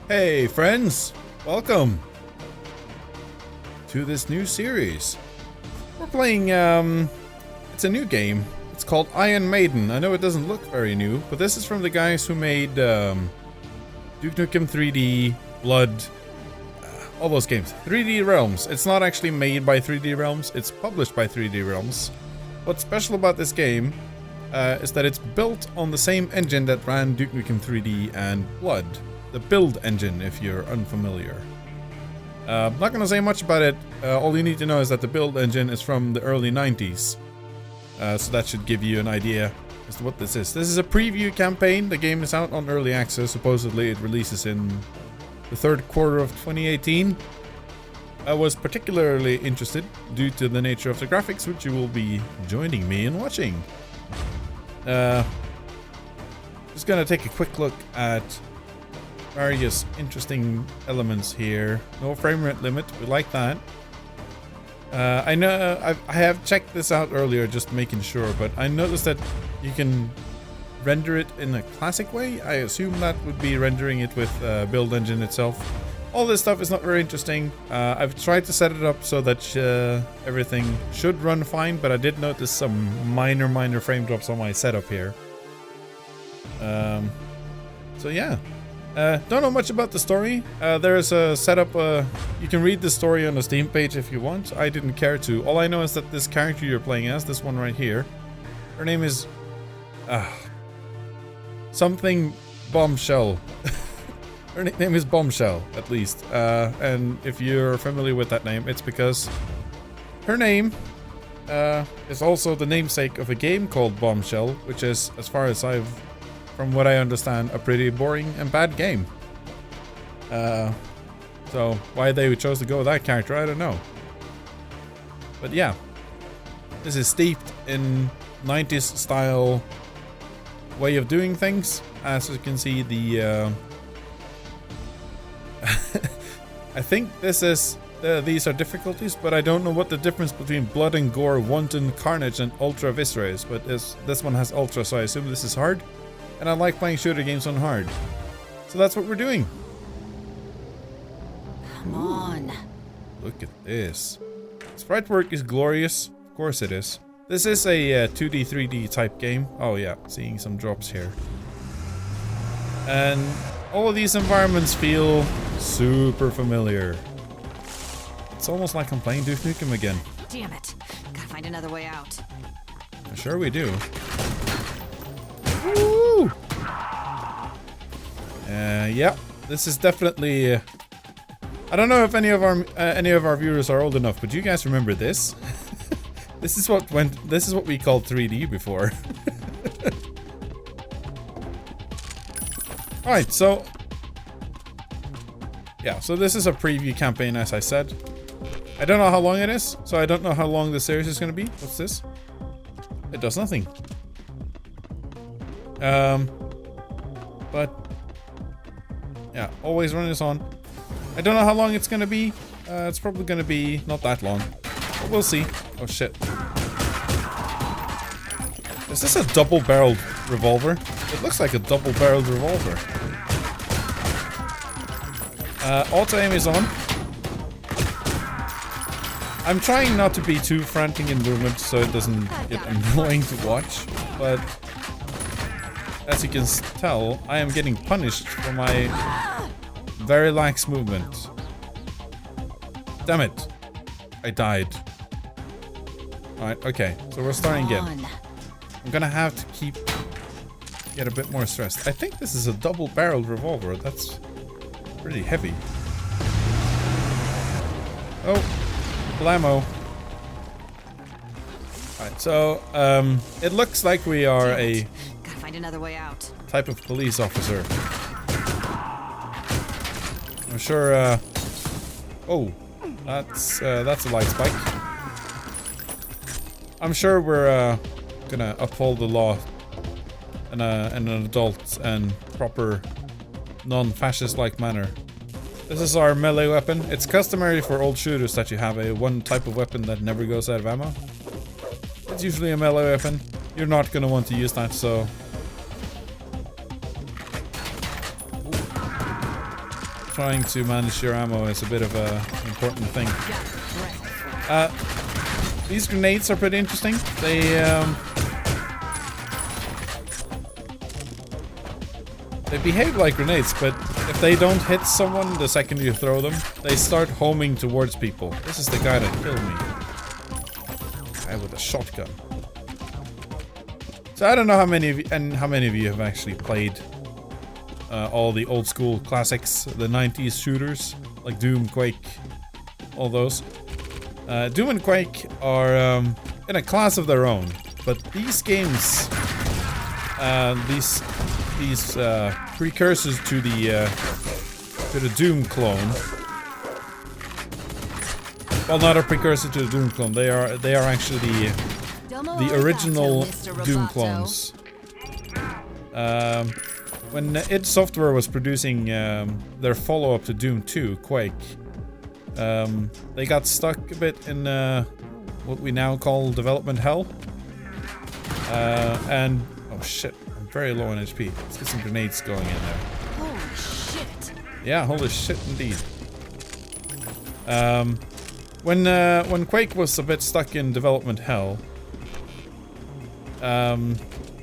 Hey friends, welcome to this new series. We're playing, it's a new game. It's called ION Maiden. I know it doesn't look very new, but this is from the guys who made Duke Nukem 3D, Blood, all those games. 3D Realms. It's not actually made by 3D Realms, it's published by 3D Realms. What's special about this game is that it's built on the same engine that ran Duke Nukem 3D and Blood. The build engine, if you're unfamiliar. I'm not going to say much about it. All you need to know is that the build engine is from the early 90s. So that should give you an idea as to what this is. This is a preview campaign. The game is out on early access. Supposedly it releases in the third quarter of 2018. I was particularly interested due to the nature of the graphics, which you will be joining me in watching. Just going to take a quick look at various interesting elements here. No frame rate limit, we like that. I know I have checked this out earlier, just making sure, but I noticed that you can render it in a classic way. I assume that would be rendering it with build engine itself. All this stuff is not very interesting. I've tried to set it up so that everything should run fine, but I did notice some minor frame drops on my setup here. So yeah. Don't know much about the story. There's a setup, you can read the story on the Steam page if you want. I didn't care to. All I know is that this character you're playing as, this one right here, her name is something Bombshell. Her name is Bombshell, at least. And if you're familiar with that name, it's because her name is also the namesake of a game called Bombshell, which is, as far as from what I understand, a pretty boring and bad game. So why they chose to go with that character, I don't know. But yeah, this is steeped in 90s style way of doing things. As you can see, the I think this is these are difficulties, but I don't know what the difference between blood and gore, wanton carnage, and ultra viscera is. But this one has ultra, so I assume this is hard. And I like playing shooter games on hard. So that's what we're doing. Come on. Look at this. Sprite work is glorious. Of course it is. This is a 2D, 3D type game. Oh yeah, seeing some drops here. And all of these environments feel super familiar. It's almost like I'm playing Duke Nukem again. Damn it. Gotta find another way out. Sure we do. Woo! Yeah, this is definitely. I don't know if any of our viewers are old enough, but you guys remember this? This is what we called 3D before. All right, so yeah, so this is a preview campaign, as I said. I don't know how long it is, so I don't know how long the series is going to be. What's this? It does nothing. But yeah, always run this on. I don't know how long it's gonna be. It's probably gonna be not that long, but we'll see. Oh shit. Is this a double-barreled revolver? It looks like a double-barreled revolver. Auto aim is on. I'm trying not to be too frantic in movement so it doesn't get annoying to watch, but as you can tell, I am getting punished for my very lax movement. Damn it. I died. Alright, okay. So we're starting again. I'm gonna have to get a bit more stressed. I think this is a double-barreled revolver. That's pretty heavy. Oh. Blammo. Alright, so, it looks like we are a another way out. Type of police officer. I'm sure, oh, that's a light spike. I'm sure we're, gonna uphold the law in an adult and proper non-fascist-like manner. This is our melee weapon. It's customary for old shooters that you have one type of weapon that never goes out of ammo. It's usually a melee weapon. You're not gonna want to use that, so trying to manage your ammo is a bit of an important thing. These grenades are pretty interesting. They behave like grenades, but if they don't hit someone the second you throw them, they start homing towards people. This is the guy that killed me. Guy with a shotgun. So I don't know how many of you have actually played all the old school classics, the 90s shooters, like Doom, Quake, all those. Doom and Quake are in a class of their own, but these games, these precursors to the Doom clone. Well, not a precursor to the Doom clone. They are actually the original Doom clones. When id Software was producing their follow-up to Doom 2, Quake, they got stuck a bit in what we now call development hell. And oh shit. Very low on HP. Let's get some grenades going in there. Holy shit. Yeah, holy shit indeed. When Quake was a bit stuck in development hell, a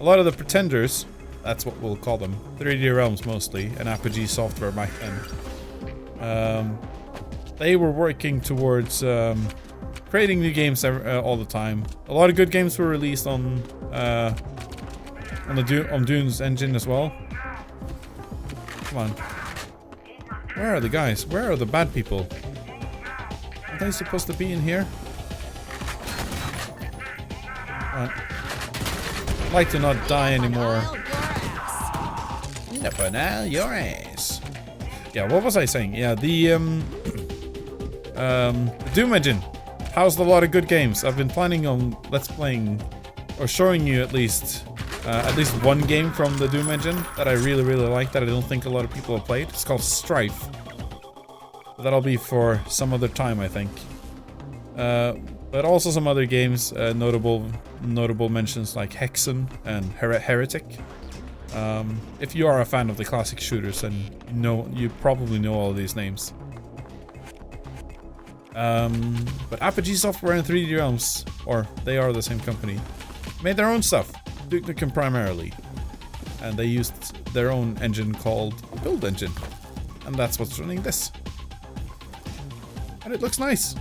lot of the pretenders, that's what we'll call them, 3D Realms mostly, and Apogee Software back then, they were working towards creating new games all the time. A lot of good games were released on Doom's engine as well. Come on. Where are the guys? Where are the bad people? Are they supposed to be in here? I'd like to not die anymore. Banal your ass. Yeah, what was I saying? Yeah, the Doom engine housed a lot of good games. I've been planning on let's playing or showing you at least one game from the Doom engine that I really like that I don't think a lot of people have played. It's called Strife. That'll be for some other time, I think. But also some other games, notable mentions like Hexen and Heretic. If you are a fan of the classic shooters, then you probably know all of these names. But Apogee Software and 3D Realms, or they are the same company, made their own stuff. Duke Nukem primarily, and they used their own engine called Build Engine, and that's what's running this. And it looks nice.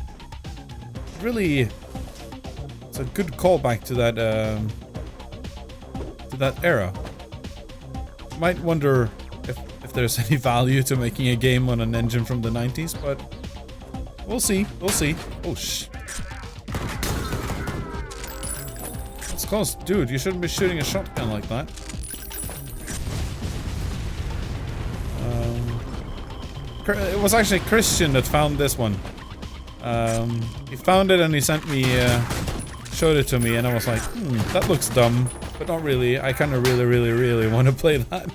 Really, it's a good callback to that era. You might wonder if there's any value to making a game on an engine from the 90s, but we'll see. We'll see. Oh shh. Close. Dude, you shouldn't be shooting a shotgun like that. It was actually Christian that found this one. He found it and he sent me, showed it to me, and I was like, that looks dumb, but not really. I kind of really want to play that.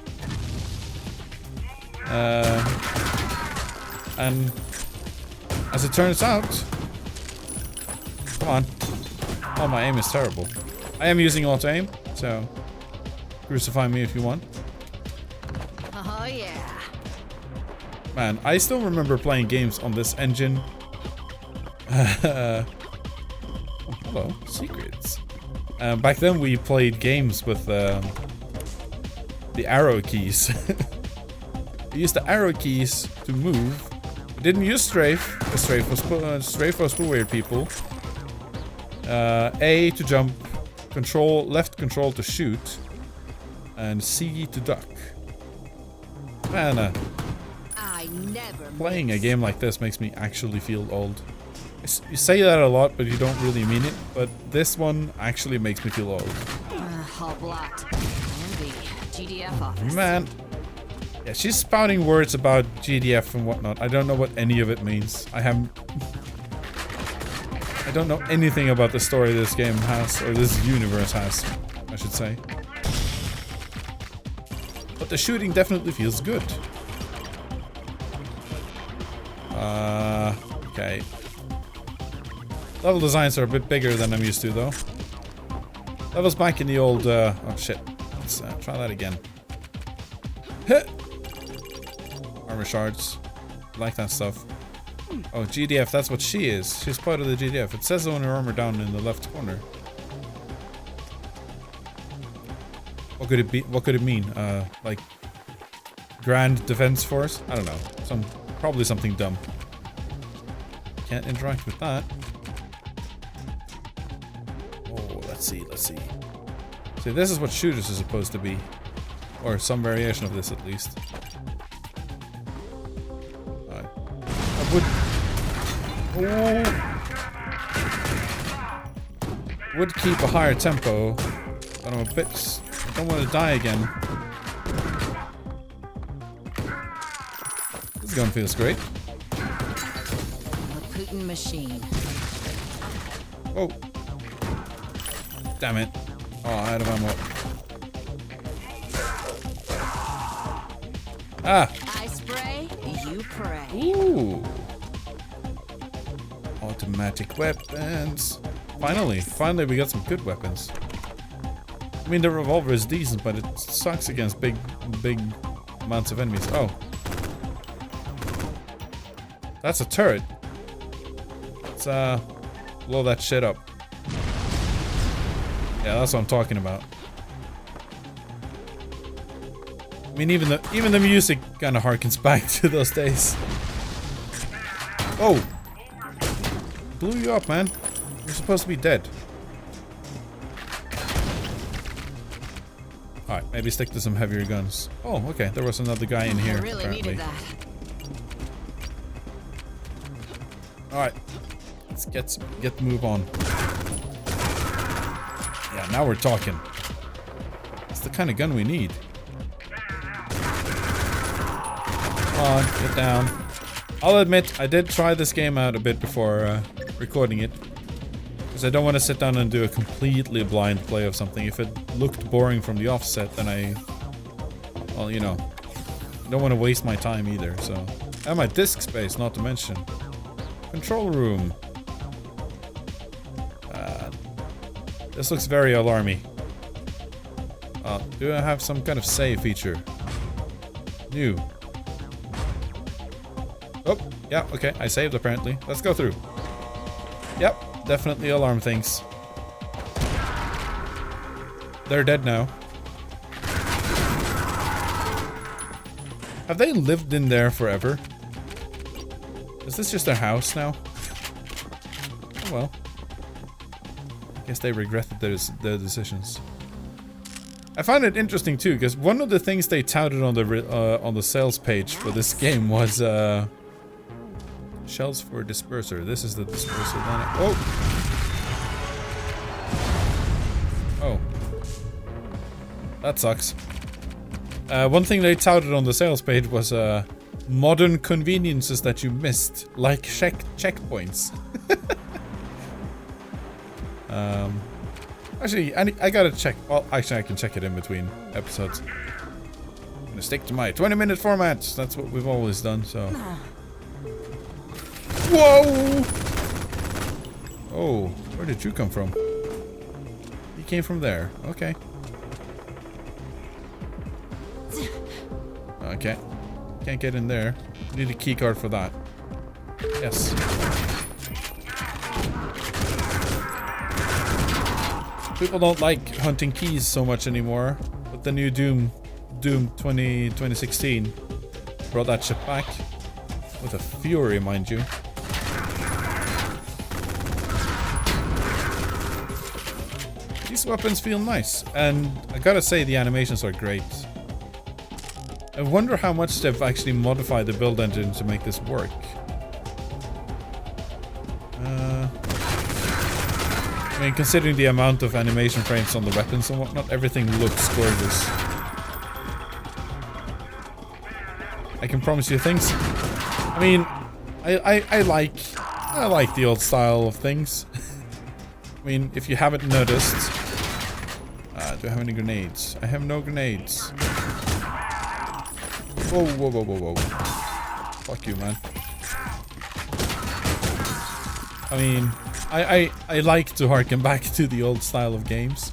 And as it turns out, come on. Oh, my aim is terrible. I am using auto aim, so crucify me if you want. Oh yeah. Man, I still remember playing games on this engine. Oh, hello, secrets. Back then we played games with the arrow keys. We used the arrow keys to move. We didn't use strafe. Strafe was for weird people. A to jump. Left control to shoot, and C to duck. Man, playing a game like this makes me actually feel old. You say that a lot, but you don't really mean it. But this one actually makes me feel old. All blocked. And the GDF office. Man, yeah, she's spouting words about GDF and whatnot. I don't know what any of it means. I don't know anything about the story this game has, or this universe has, I should say. But the shooting definitely feels good. Okay. Level designs are a bit bigger than I'm used to, though. Levels back in the old, oh shit. Let's try that again. Armor shards. like that stuff. Oh, GDF, that's what she is. She's part of the GDF. It says on her armor down in the left corner. What could it be? What could it mean? Like Grand Defense Force? I don't know. Probably something dumb. Can't interact with that. Oh, let's see. See, this is what shooters are supposed to be. Or some variation of this, at least. I would keep a higher tempo, but I'm a bit... I don't want to die again. This gun feels great. A Putin machine. Oh. Damn it. Oh, I had ammo. Ah! I spray, you pray. Ooh. Automatic weapons. Finally we got some good weapons. I mean, the revolver is decent, but it sucks against big amounts of enemies. Oh. That's a turret. Let's blow that shit up. Yeah, that's what I'm talking about. I mean, even the music kind of harkens back to those days. Oh, blew you up, man. You're supposed to be dead. All right, maybe stick to some heavier guns. Oh, okay. There was another guy in here. I really apparently. needed that. All right, let's get the move on. Yeah, now we're talking. It's the kind of gun we need. Come on, get down. I'll admit, I did try this game out a bit before recording it. Because I don't want to sit down and do a completely blind play of something. If it looked boring from the offset, then well, you know, I don't want to waste my time either, so. And my disk space, not to mention. Control room. This looks very alarming. Do I have some kind of save feature? New. Oh, yeah, okay, I saved apparently. Let's go through. Yep, definitely alarm things. They're dead now. Have they lived in there forever? Is this just their house now? Oh well. Guess they regretted their decisions. I find it interesting too, because one of the things they touted on the sales page for this game was shells for disperser. This is the disperser. Oh, that sucks. One thing they touted on the sales page was modern conveniences that you missed, like checkpoints. Actually, I gotta check. Well, actually, I can check it in between episodes. I'm gonna stick to my 20-minute format. That's what we've always done, so. Whoa! Oh, where did you come from? You came from there. Okay. Okay. Can't get in there. Need a key card for that. Yes. People don't like hunting keys so much anymore, but the new Doom 2016 brought that shit back. With a fury, mind you. These weapons feel nice, and I gotta say the animations are great. I wonder how much they've actually modified the build engine to make this work. I mean, considering the amount of animation frames on the weapons and whatnot, everything looks gorgeous. I can promise you things. I mean, I like the old style of things. I mean, if you haven't noticed, do I have any grenades? I have no grenades. Whoa, whoa, whoa, whoa, whoa. Fuck you, man. I mean, I like to harken back to the old style of games.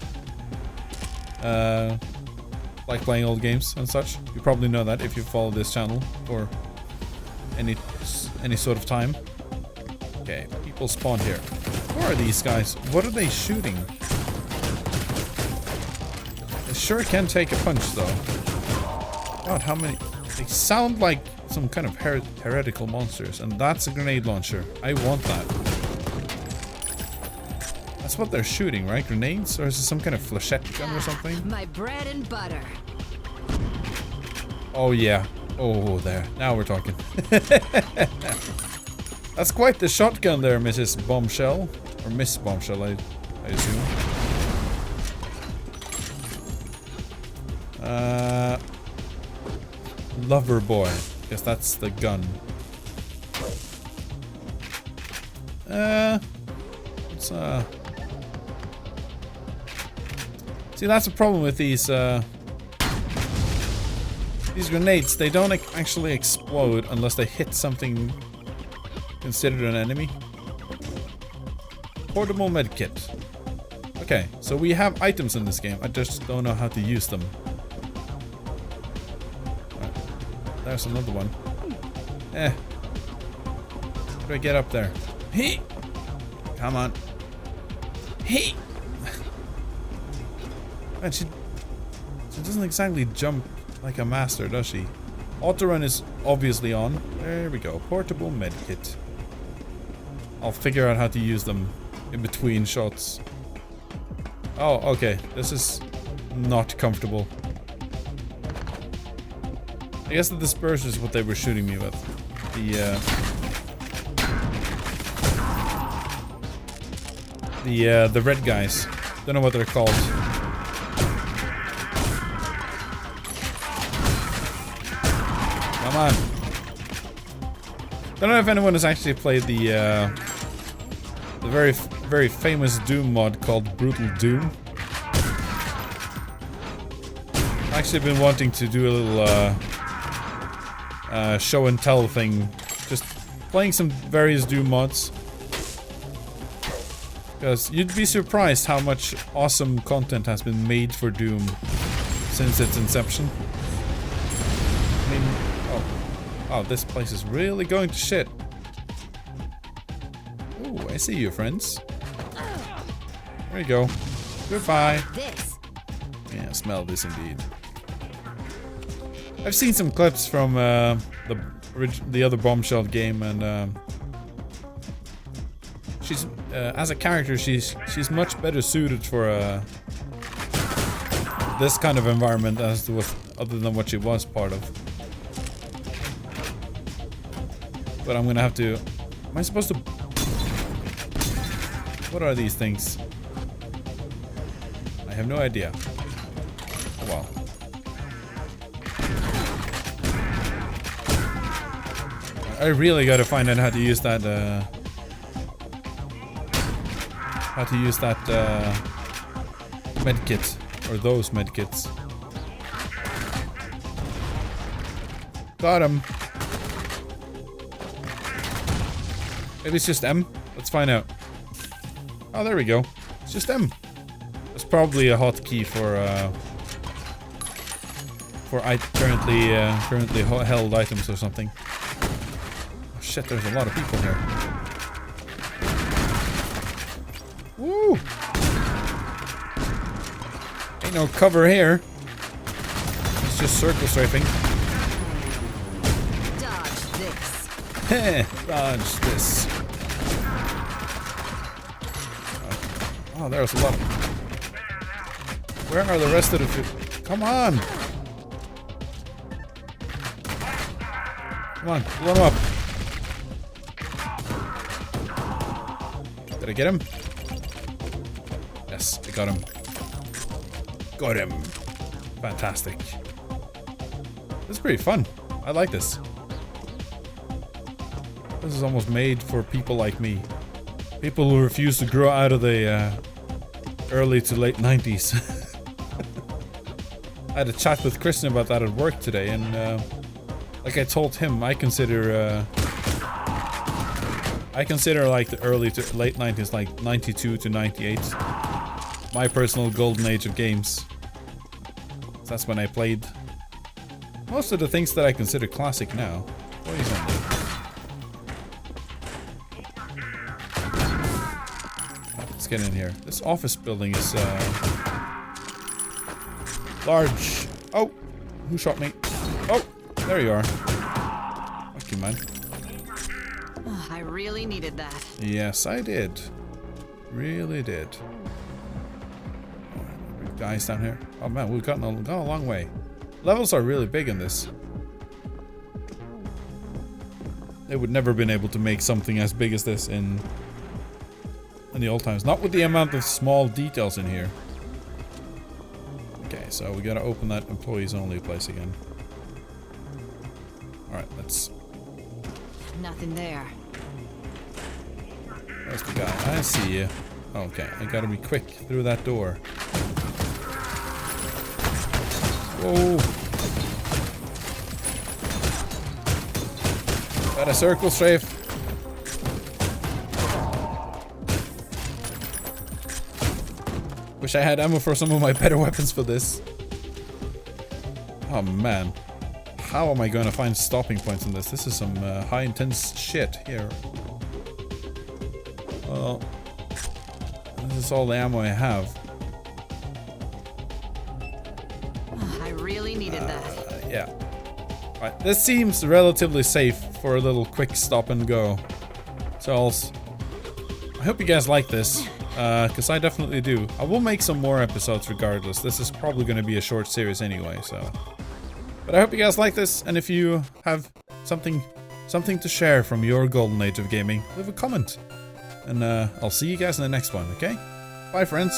Like playing old games and such. You probably know that if you follow this channel for any sort of time. Okay, people spawned here. Who are these guys? What are they shooting? They sure can take a punch, though. God, how many? They sound like some kind of heretical monsters, and that's a grenade launcher. I want that. That's what they're shooting, right? Grenades? Or is it some kind of flechette gun or something? My bread and butter. Oh, yeah. Oh, there. Now we're talking. That's quite the shotgun there, Mrs. Bombshell. Or Miss Bombshell, I assume. Lover boy. Guess that's the gun. See, that's the problem with these grenades. They don't actually explode unless they hit something considered an enemy. Portable medkit. Okay, so we have items in this game. I just don't know how to use them. There's another one. How do I get up there? Hey! Come on. Hey! Man, she doesn't exactly jump like a master, does she? Auto run is obviously on. There we go. Portable medkit. I'll figure out how to use them in between shots. Oh, okay. This is not comfortable. I guess the disperser is what they were shooting me with. The red guys. Don't know what they're called. Come on. Don't know if anyone has actually played the very famous Doom mod called Brutal Doom. I've actually been wanting to do a little show and tell thing, just playing some various Doom mods, because you'd be surprised how much awesome content has been made for Doom since its inception. I mean, oh, this place is really going to shit. Oh, I see you, friends. There you go. Goodbye. Yeah, smell this indeed. I've seen some clips from the other Bombshell game, and she's as a character, she's much better suited for this kind of environment as to other than what she was part of. But I'm gonna have to. Am I supposed to? What are these things? I have no idea. Oh well. I really gotta find out how to use that, medkit, or those medkits. Got him. Maybe it's just M? Let's find out. Oh, there we go. It's just M. That's probably a hotkey for currently held items or something. Oh shit, there's a lot of people here. Woo! Ain't no cover here. It's just circle strafing. Dodge this. Heh, dodge this. Oh, there's a lot of... Where are the rest of the food? Come on! Come on, blow him up. Did I get him? Yes, I got him. Got him. Fantastic. This is pretty fun. I like this. This is almost made for people like me. People who refuse to grow out of the early to late 90s. I had a chat with Christian about that at work today, and like I told him, I consider like the early to late 90s, like 92 to 98, my personal golden age of games. That's when I played most of the things that I consider classic now. What is on there? Let's get in here. This office building is large. Oh, who shot me? Oh, there you are. Fuck you, man. Oh, I really needed that. Yes, I did. Really did. Big guys down here. Oh man, we've gone a long way. Levels are really big in this. They would never been able to make something as big as this in the old times. Not with the amount of small details in here. Okay, so we gotta open that employees only place again. Alright, let's... Nothing there. There's the guy. I see you. Okay, I gotta be quick through that door. Whoa! Got a circle strafe. Wish I had ammo for some of my better weapons for this. Oh man. How am I going to find stopping points in this? This is some high intense shit here. Well, this is all the ammo I have. Oh, I really needed that. Yeah. Alright, this seems relatively safe for a little quick stop and go. So I hope you guys like this. Because I definitely do. I will make some more episodes regardless. This is probably going to be a short series anyway, so. But I hope you guys like this, and if you have something to share from your golden age of gaming, leave a comment. And I'll see you guys in the next one, okay? Bye, friends.